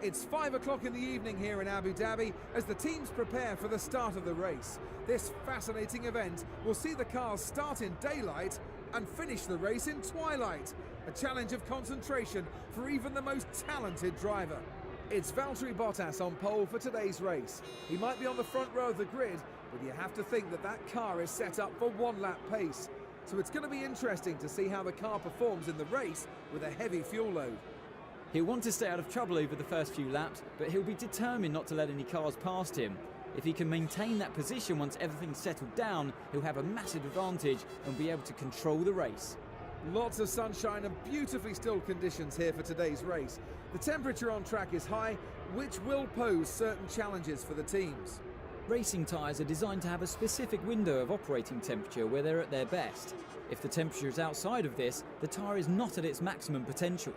It's 5 o'clock in the evening here in Abu Dhabi as the teams prepare for the start of the race. This fascinating event will see the cars start in daylight and finish the race in twilight. A challenge of concentration for even the most talented driver. It's Valtteri Bottas on pole for today's race. He might be on the front row of the grid, but you have to think that that car is set up for one-lap pace. So it's going to be interesting to see how the car performs in the race with a heavy fuel load. He'll want to stay out of trouble over the first few laps, but he'll be determined not to let any cars past him. If he can maintain that position once everything's settled down, he'll have a massive advantage and be able to control the race. Lots of sunshine and beautifully still conditions here for today's race. The temperature on track is high, which will pose certain challenges for the teams. Racing tyres are designed to have a specific window of operating temperature where they're at their best. If the temperature is outside of this, the tyre is not at its maximum potential.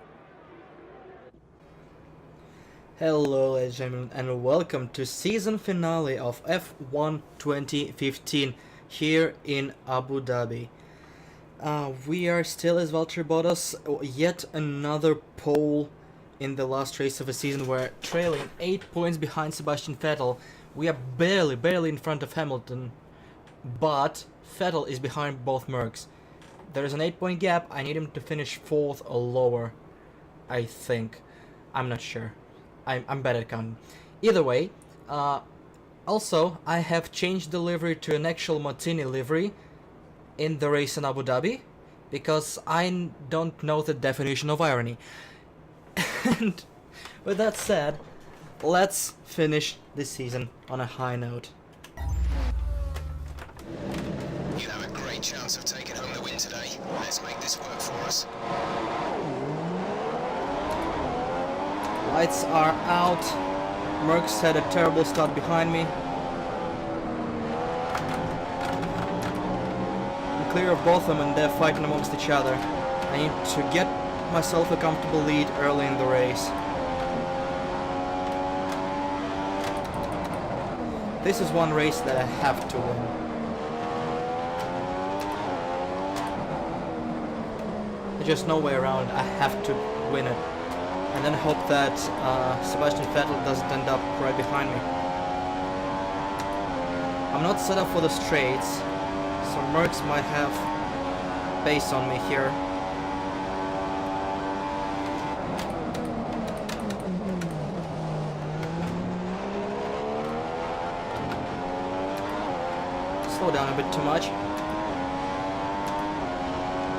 Hello ladies and gentlemen, and welcome to season finale of F1 2015 here in Abu Dhabi. We are still as Valtteri Bottas, yet another pole in the last race of the season. We're trailing 8 points behind Sebastian Vettel. We are barely in front of Hamilton, but Vettel is behind both Mercs. There is an 8-point gap. I need him to finish 4th or lower, I think. I'm not sure. I'm bad at counting. Either way, also I have changed the livery to an actual Martini livery in the race in Abu Dhabi because I don't know the definition of irony. And with that said, let's finish this season on a high note. You have a great chance of taking home the win today. Let's make this work for us. Lights are out. Mercs had a terrible start behind me. I'm clear of both of them and they're fighting amongst each other. I need to get myself a comfortable lead early in the race. This is one race that I have to win. There's just no way around. I have to win it. And then hope that Sebastian Vettel doesn't end up right behind me. I'm not set up for the straights, so Mercs might have pace on me here. Slow down a bit too much.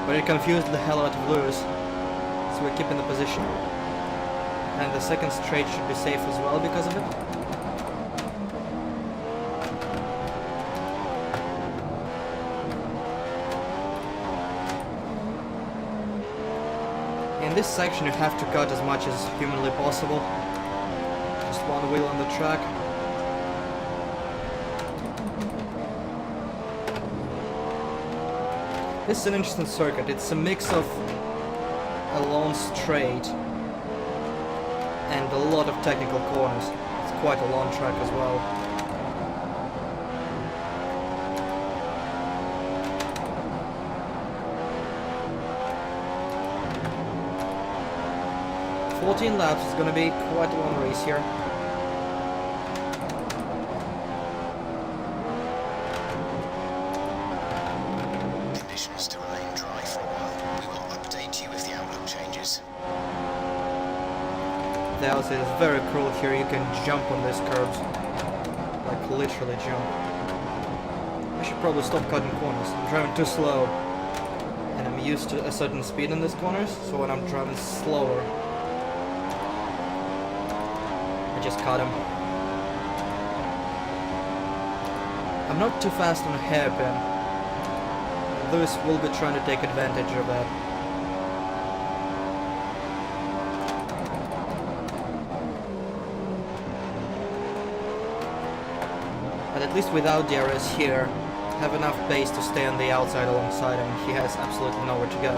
But it confused the hell out of Lewis, so we're keeping the position. And the second straight should be safe as well because of it. In this section you have to cut as much as humanly possible. Just one wheel on the track. This is an interesting circuit. It's a mix of a long straight and a lot of technical corners. It's quite a long track as well. "14 laps" is going to be quite a long race here. Conditions to remain dry for a while. We will update you if the outlook changes. The outside is very cruel here. You can jump on these curves, like literally jump. I should probably stop cutting corners. I'm driving too slow, and I'm used to a certain speed in these corners, so when I'm driving slower, I just cut him. I'm not too fast on a hairpin. Lewis will be trying to take advantage of that. But at least without DRS here, have enough pace to stay on the outside alongside him. He has absolutely nowhere to go.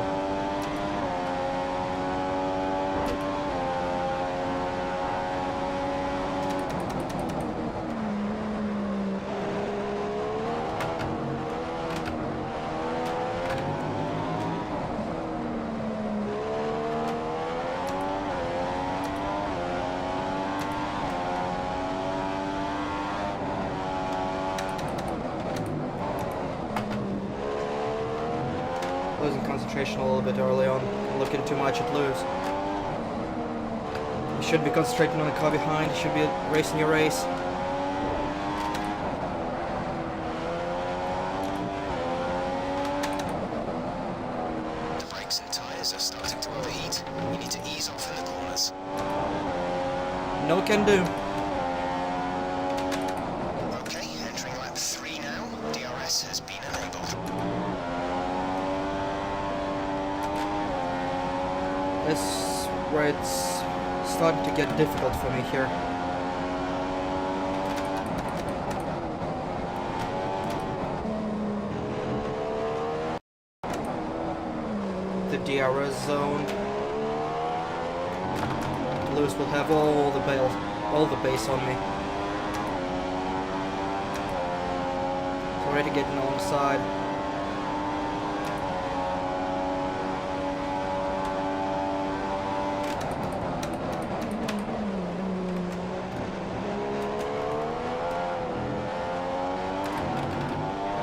concentration a little bit early on. Looking too much at Lewis. You should be concentrating on the car behind. You should be racing your race. The brakes and tyres are starting to overheat. You need to ease off in the corners. No can do. Okay, entering lap 3 now. DRS has been enabled. This is where it's starting to get difficult for me here. The DRS zone. Lewis will have all the base on me. It's already getting alongside.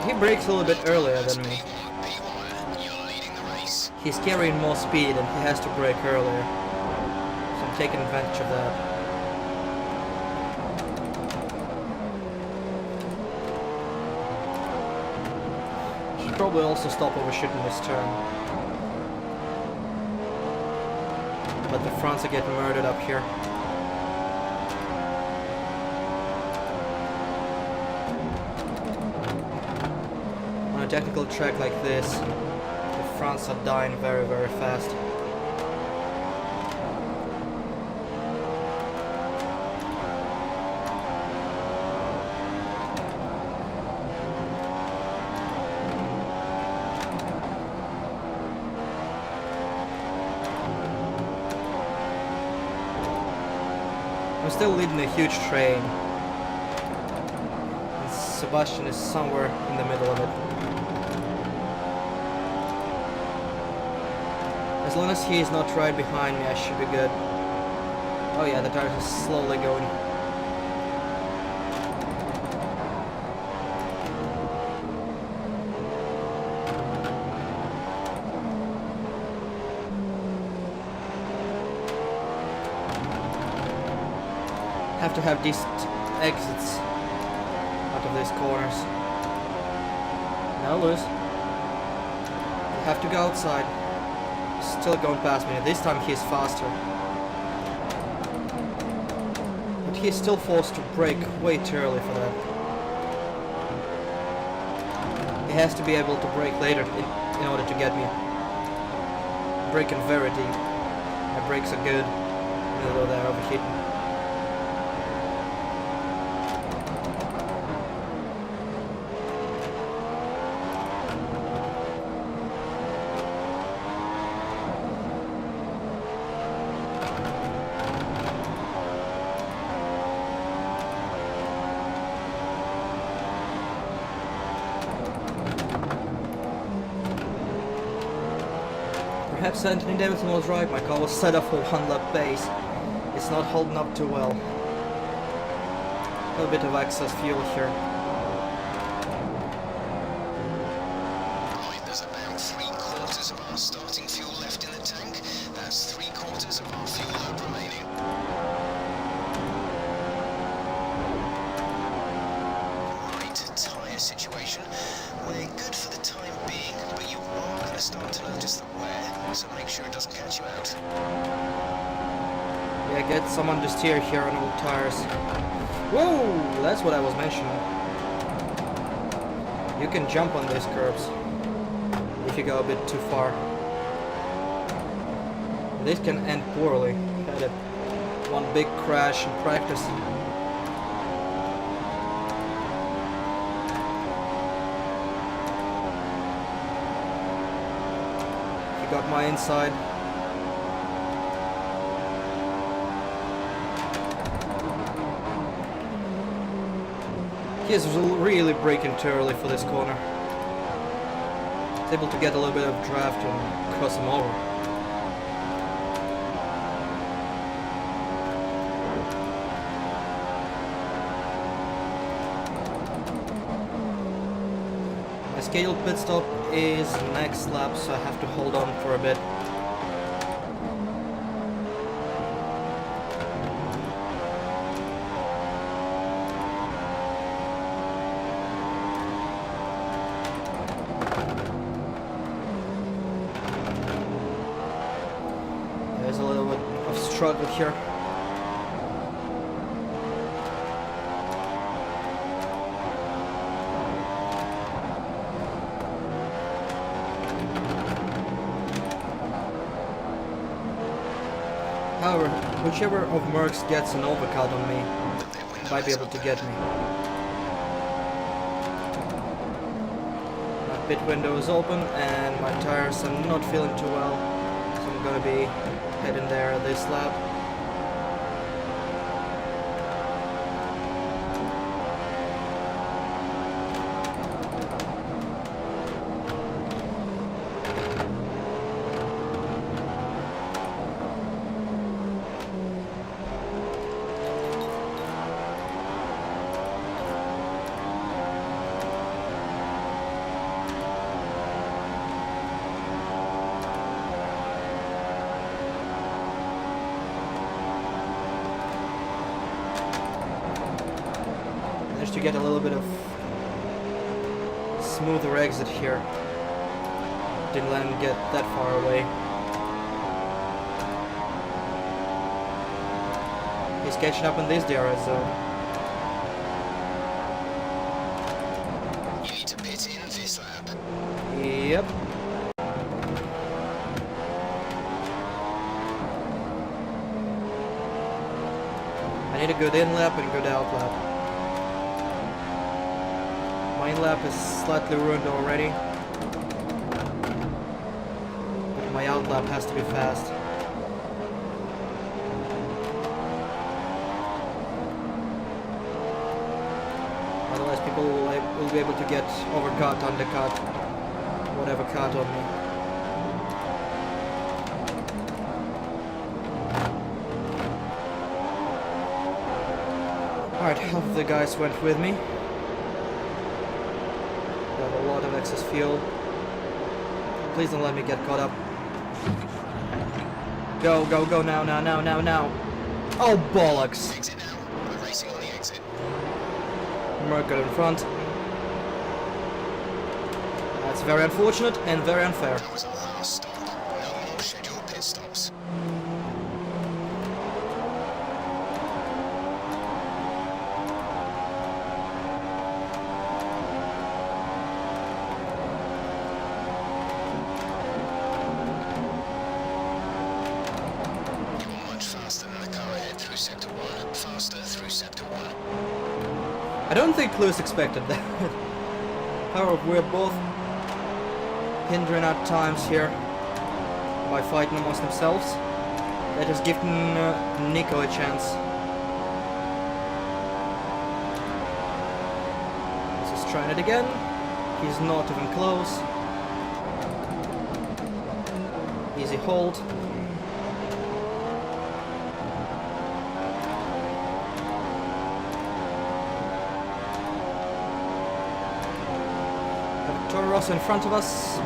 He brakes a little bit earlier than me. P1, you're leading the race. He's carrying more speed and he has to brake earlier. So I'm taking advantage of that. Should probably also stop overshooting this turn. But the fronts are getting murdered up here. On a technical track like this, the fronts are dying very, very fast. I'm still leading a huge train. And Sebastian is somewhere in the middle of it. As long as he is not right behind me, I should be good. Oh yeah, the tires are slowly going. Have to have decent exits out of these corners. Now Lewis. You have to go outside. Still going past me. This time he's faster. But he's still forced to brake way too early for that. He has to be able to brake later in order to get me. Braking very deep. My brakes are good, even though they're overheating. Perhaps Anthony Davidson was right, my car was set up for one lap pace. It's not holding up too well. A little bit of excess fuel here. Right, there's about 3/4 of our starting fuel left in the tank. That's 3/4 of our fuel load remaining. Right, tyre situation. We're good for the time being, but you are going to start to notice the wear, so make sure it doesn't catch you out. Yeah, get someone to steer here on old tires. Whoa! That's what I was mentioning. You can jump on these curbs if you go a bit too far. This can end poorly. Had a one big crash in practice. He got my inside. He is really braking too early for this corner. He's able to get a little bit of draft and cross him over. My scheduled pit stop is next lap, so I have to hold on for a bit. There's a little bit of struggle here. However, whichever of Mercs gets an overcut on me might be able to get me. My pit window is open and my tires are not feeling too well, so I'm gonna be heading there this lap. Managed to get a little bit of smoother exit here. Didn't let him get that far away. He's catching up in this DRS zone. You need to pit in this lap. Yep. I need a good in lap and good out lap. My in lap is slightly ruined already. But my out lap has to be fast. Otherwise people will be able to get overcut, undercut, whatever cut on me. Alright, half of the guys went with me. Got a lot of excess fuel. Please don't let me get caught up. Go, go, go now, now, now, now, now. Oh, bollocks. Exit now. We're racing on the exit. Merc got in front. That's very unfortunate and very unfair. That was our last stop. No more scheduled pit stops. Sector 1, faster through Sector 1. I don't think Lewis expected that. However, we're both hindering our times here by fighting amongst themselves. That has given Nico a chance. He's just trying it again. He's not even close. Easy hold. Toro Rosso in front of us.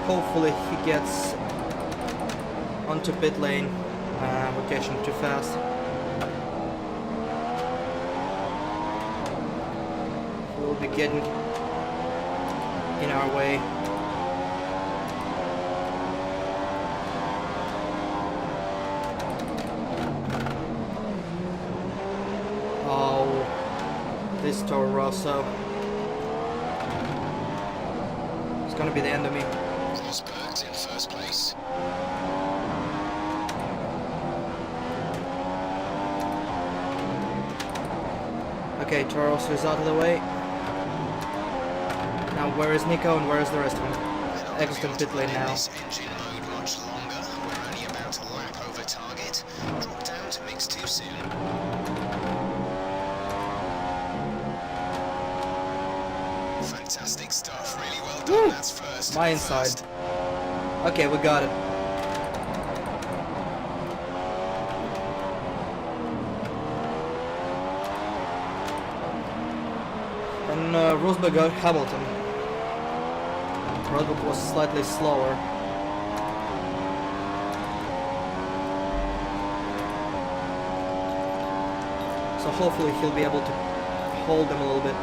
Hopefully he gets onto pit lane. We're catching too fast. We'll be getting in our way. Oh, this Toro Rosso. It's gonna be the end of me. Rosberg's in first place. Okay, Toro Rosso is out of the way. Now where is Nico and where is the rest of them? Exit pit lane now. This engine mode much longer. We're only about a lap over target. Drop down to mix too soon. Fantastic stuff, really well done. Woo! That's first. My inside. Okay, we got it. And when Rosberg got Hamilton, Rosberg was slightly slower. So hopefully he'll be able to hold them a little bit.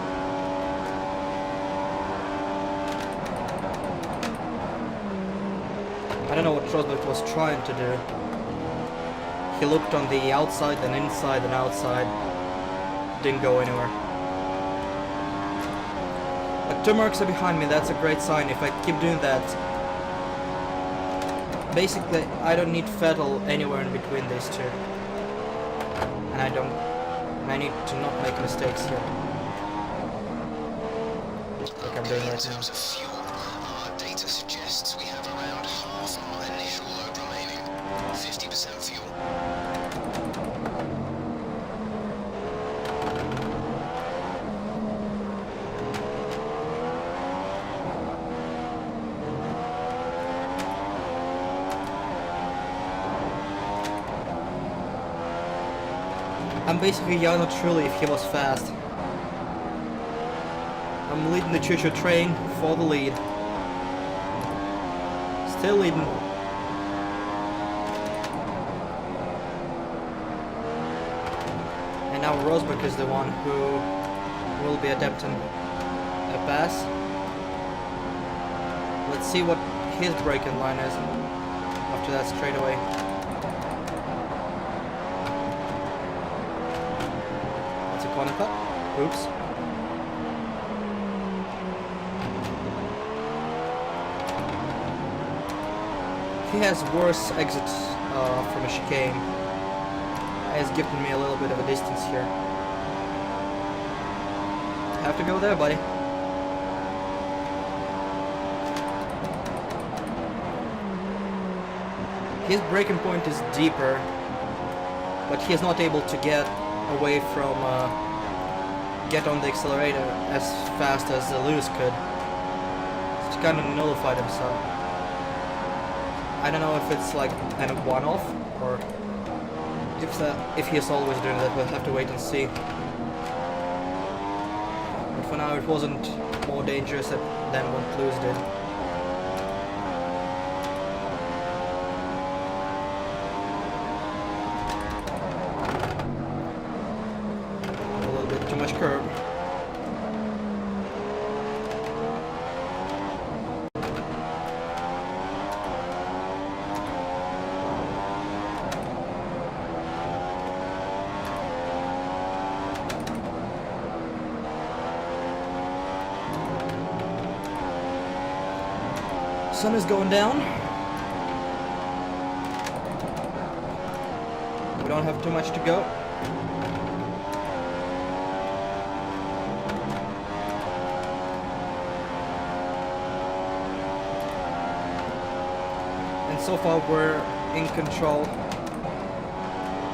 I don't know what Rosberg was trying to do. He looked on the outside, then inside, and outside. Didn't go anywhere. But 2 marks are behind me, that's a great sign. If I keep doing that, basically I don't need Vettel anywhere in between these two. And I need to not make mistakes here. Like I'm doing right now. In terms of fuel, our data suggests we have around half our initial load remaining. 50% fuel. I'm basically Yano Trulli if he was fast. I'm leading the choo-choo train for the lead. Still leading. And now Rosberg is the one who will be attempting a pass. Let's see what his braking line is after that straightaway. That's a corner cut. Oops. He has worse exits from a chicane. Has given me a little bit of a distance here. Have to go there, buddy. His braking point is deeper, but he is not able to get away from get on the accelerator as fast as Lewis could. So he kind of nullified himself. I don't know if it's like a one-off or if he is always doing that. We'll have to wait and see. But for now, it wasn't more dangerous than what Lewis did. A little bit too much curb. Sun is going down. We don't have too much to go. And so far we're in control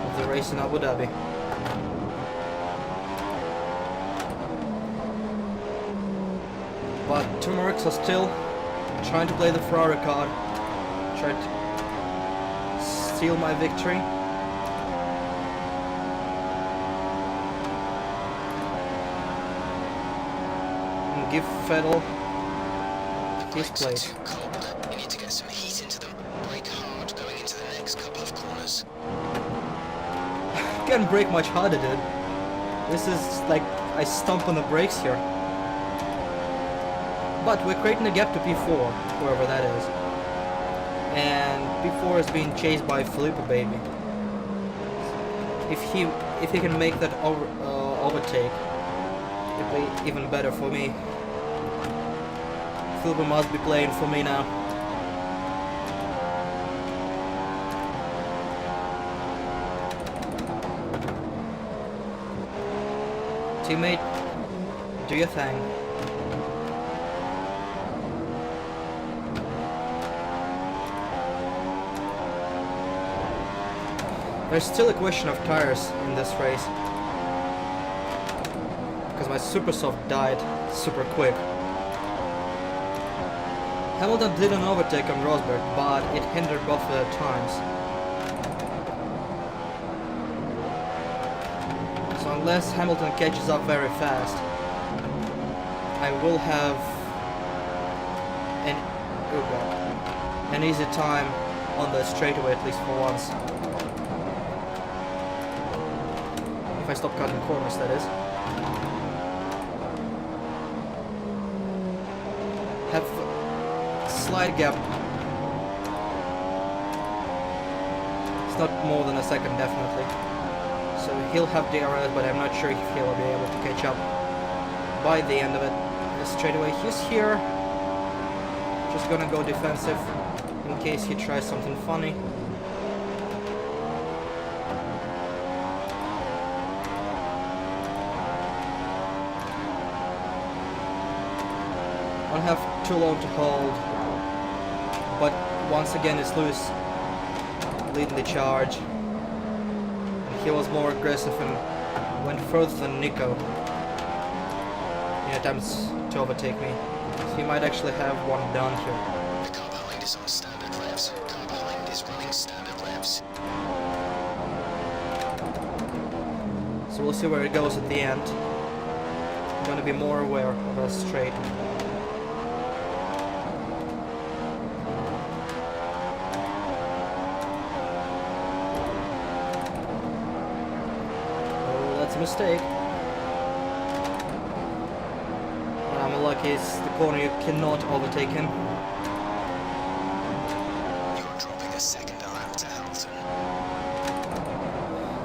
of the race in Abu Dhabi. But Turmerics are still trying to play the Ferrari card, trying to steal my victory. And give Vettel his place. Too cold. You need to get some heat into them. Brake hard going into the next couple of corners. Can't brake much harder, dude. This is like I stomp on the brakes here. But we're creating a gap to P4, whoever that is. And P4 is being chased by Felipe, baby. If he can make that overtake, it'll be even better for me. Felipe must be playing for me now. Teammate, do your thing. There's still a question of tires in this race. Because my super soft died super quick. Hamilton did an overtake on Rosberg, but it hindered both their times. So unless Hamilton catches up very fast, I will have an easy time on the straightaway, at least for once. If I stop cutting corners, that is. Have a slight gap. It's not more than a second, definitely. So he'll have DRS, but I'm not sure if he'll be able to catch up by the end of it. Straightaway, he's here. Just gonna go defensive in case he tries something funny. Don't have too long to hold, but once again it's Lewis leading the charge. And he was more aggressive and went further than Nico in attempts to overtake me. So he might actually have one down here. The car behind is on standard revs. Car behind is running standard revs. So we'll see where it goes at the end. I'm gonna be more aware of a straight. Oh, that's a mistake. And I'm lucky it's the corner you cannot overtake him. You're dropping a second a lap to Hamilton.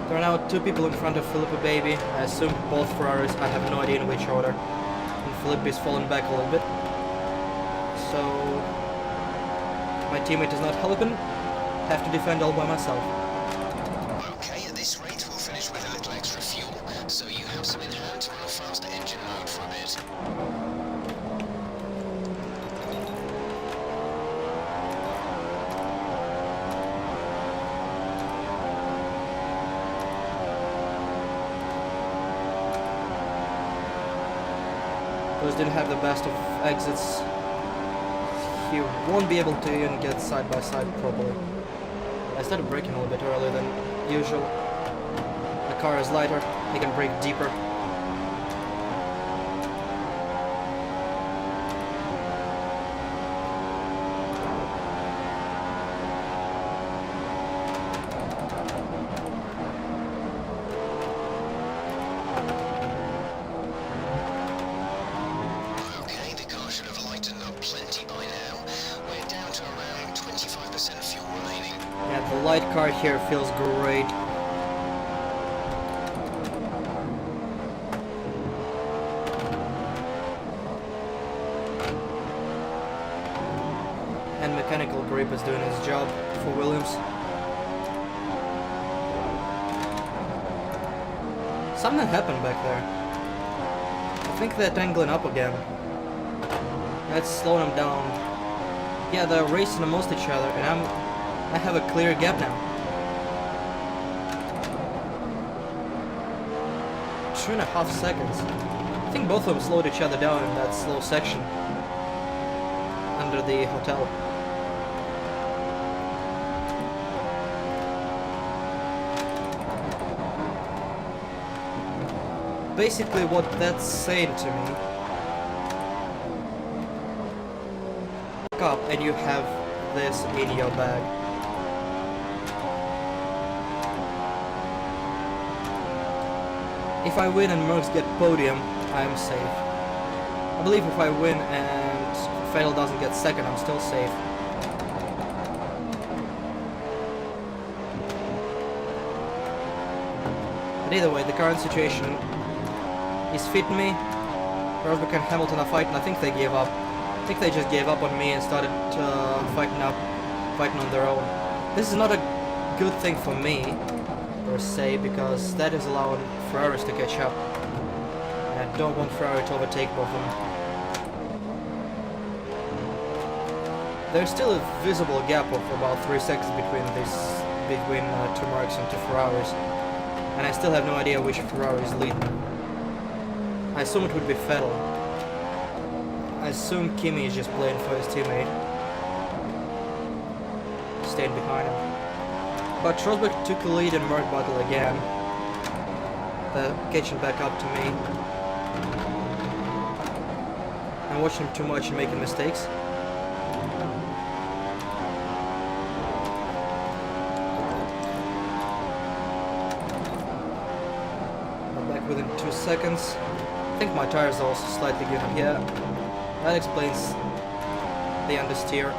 There are now two people in front of Filippo Baby. I assume both Ferraris. I have no idea in which order. And Filippo is falling back a little bit. So my teammate is not helping. Have to defend all by myself. Okay, at this rate we'll finish with a little extra fuel, so you have some in hand to run a faster engine mode for a bit. Those didn't have the best of exits. He won't be able to even get side by side properly. I started braking a little bit earlier than usual. The car is lighter, he can brake deeper. Okay, the car should have lightened up plenty by now. We're down to around 25% fuel remaining. Yeah, the light car here feels great. And mechanical grip is doing his job for Williams. Something happened back there. I think they're tangling up again. Let's slow them down. Yeah, they're racing amongst each other, and I have a clear gap now. 2.5 seconds. I think both of them slowed each other down in that slow section under the hotel. Basically what that's saying to me, look up and you have this in your bag. If I win and Mercs get podium, I'm safe. I believe if I win and Vettel doesn't get second, I'm still safe. But either way, the current situation is fitting me. Rosberg and Hamilton are fighting. I think they gave up. I think they just gave up on me and started fighting on their own. This is not a good thing for me, per se, because that is allowing Ferraris to catch up. And I don't want Ferrari to overtake both of them. There's still a visible gap of about 3 seconds between two Mercs and two Ferraris. And I still have no idea which Ferrari is leading. I assume it would be Vettel. I assume Kimi is just playing for his teammate, staying behind him. But Rosberg took the lead in Merc battle again. Catching back up to me. been watching him too much and making mistakes. I'm back within 2 seconds. I think my tires are also slightly good. Yeah, that explains the understeer.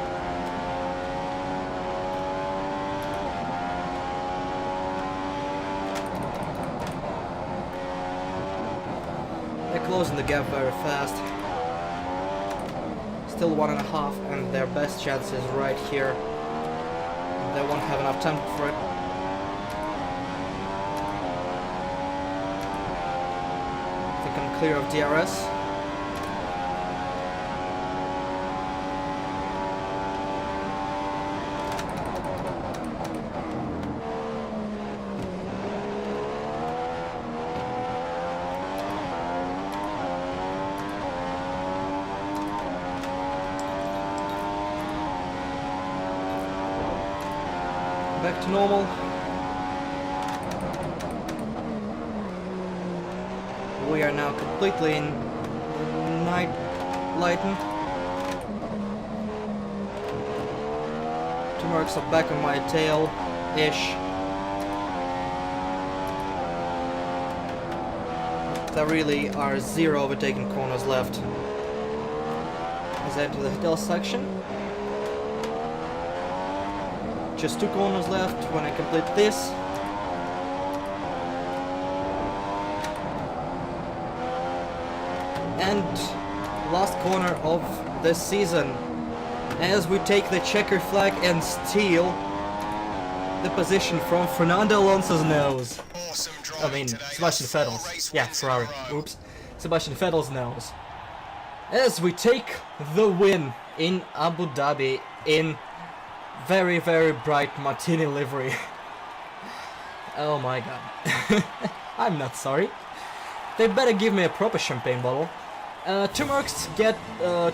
They're closing the gap very fast. Still 1.5, and their best chance is right here. They won't have enough time for it. I think I'm clear of DRS. Back to normal. We are now completely in night lighten. Two marks are back on my tail-ish. There really are 0 overtaking corners left. As I enter the hill section. Just 2 corners left when I complete this. And last corner of this season, as we take the checker flag and steal the position from Fernando Alonso's nose. Awesome I driving mean, today. Sebastian That's 4 Vettel's. race Yeah, wins in a Ferrari. row. Oops. Sebastian Vettel's nose. As we take the win in Abu Dhabi in very, very bright martini livery. Oh my god. I'm not sorry. They better give me a proper champagne bottle. 2 marks get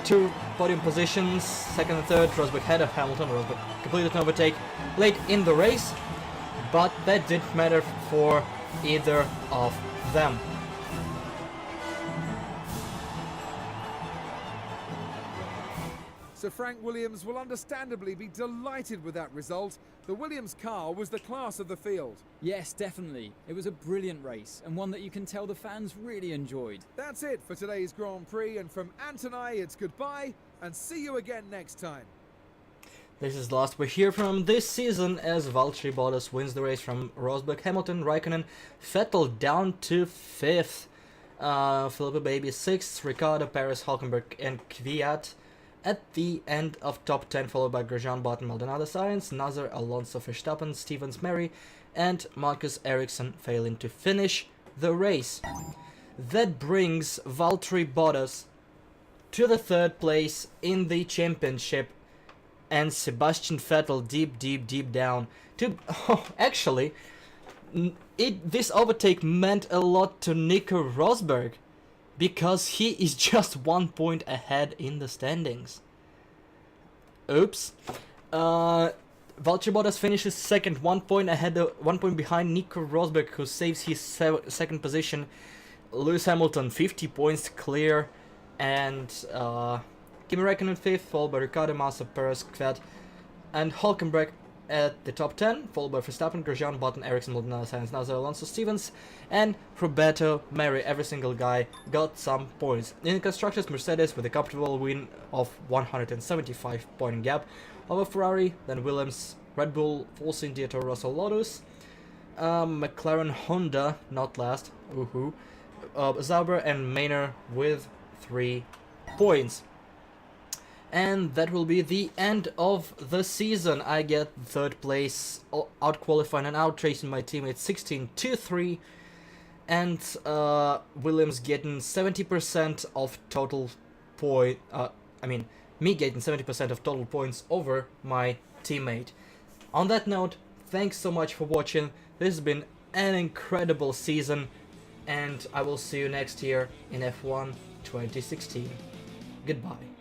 2 podium positions, 2nd and 3rd. Rosberg had a Hamilton. Rosberg completed an overtake late in the race, but that didn't matter for either of them. Sir Frank Williams will understandably be delighted with that result. The Williams car was the class of the field. Yes, definitely. It was a brilliant race, and one that you can tell the fans really enjoyed. That's it for today's Grand Prix, and from Ant and I, it's goodbye, and see you again next time. This is the last we hear from this season as Valtteri Bottas wins the race from Rosberg, Hamilton, Raikkonen, Vettel down to 5th. Philippa Baby 6th, Ricciardo, Perez, Hulkenberg and Kvyat at the end of top 10, followed by Grosjean, Button, Maldonado, Sainz, Nasser, Alonso, Verstappen, Stevens, Mary and Marcus Ericsson failing to finish the race. That brings Valtteri Bottas to the 3rd place in the championship, and Sebastian Vettel deep down to... Oh, actually, this overtake meant a lot to Nico Rosberg, because he is just 1 point ahead in the standings. Oops. Valtteri Bottas finishes 2nd, 1 point ahead, 1 point behind Nico Rosberg, who saves his 2nd position. Lewis Hamilton 50 points clear, and Kimi Räikkönen 5th, followed by Ricciardo, Massa, Perez, Kvyat, and Hulkenberg at the top 10, followed by Verstappen, Grosjean, Button, Ericsson, Maldonado, Sainz, Nasser, Alonso, Stevens, and Roberto Merry. Every single guy got some points. In the constructors, Mercedes with a comfortable win of 175 point gap over Ferrari, then Williams, Red Bull, Force India, Toro Rosso, Lotus, McLaren, Honda, not last, woohoo, Sauber and Maynard with 3 points. And that will be the end of the season. I get 3rd place, out-qualifying and out-racing my teammates 16-3, and Williams getting 70% of total point. Me getting 70% of total points over my teammate. On that note, thanks so much for watching. This has been an incredible season, and I will see you next year in F1 2016. Goodbye.